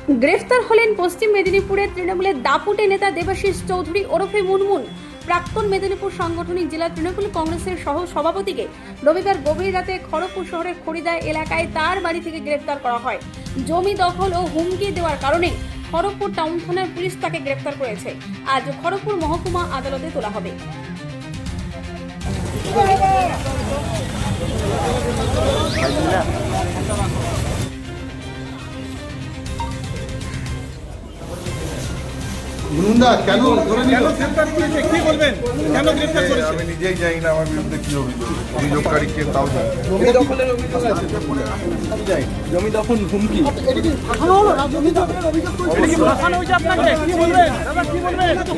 গ্রেফতার হলেন পশ্চিম মেদিনীপুরের তৃণমূলের দাপুটে নেতা দেবাশিস চৌধুরী ওরফে মুনমুন। প্রাক্তন মেদিনীপুর সাংগঠনিক জেলা তৃণমূল কংগ্রেসের সহ সভাপতিকে রবিবার গভীর রাতে খড়গপুর শহরের খড়িদায় এলাকায় তার বাড়ি থেকে গ্রেফতার করা হয়। জমি দখল ও হুমকি দেওয়ার কারণে খড়গপুর টাউন থানার পুলিশ তাকে গ্রেফতার করেছে। আজ খড়গপুর মহকুমা আদালতে তোলা হবে। মুনমুনদা কেন ধরে নিল? গ্রেফতার করেছে কি বলবেন? কেন গ্রেফতার করেছে? আমি নিজেই জানি না আমার বিরুদ্ধে কি অভিযোগ, অভিযোগকারী কে তাও জানি। জমি দখলের অভিযোগ আছে। জমি দখল হুমকি। এটা কি ফাঁসানো হলো? জমি দখলের অভিযোগ করছে। এটা কি ফাঁসানো হয়েছে আপনাকে? কি বলবেন দাদা, কি বলবেন? চোর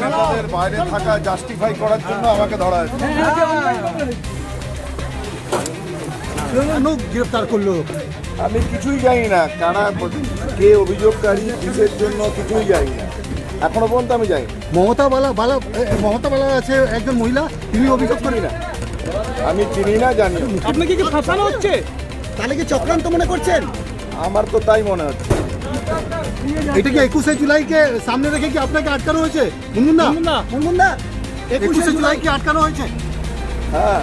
নেতাদের বাইরে থাকা জাস্টিফাই করার জন্য আমাকে ধরা হয়েছে। লোক গ্রেফতার করলো। আমি কিছুই জানি না কারা কে অভিযোগকারী, কিসের জন্য কিছুই জানি না, এখনো পর্যন্ত আমি জানি না। মমতা বালা আছে একজন মহিলা, তিনি অভিযোগ করি না। আমি চিনি না, জানি না। আপনাকে কি ফাঁসানো হচ্ছে? তাহলে কি চক্রান্ত মনে করছেন? আমার তো তাই মনে হচ্ছে। এটা কি 21শে জুলাইকে সামনে রেখে কি আপনাকে আটকানো হয়েছে? মুনমুনদা 21শে জুলাই কি আটকানো হয়েছে? হ্যাঁ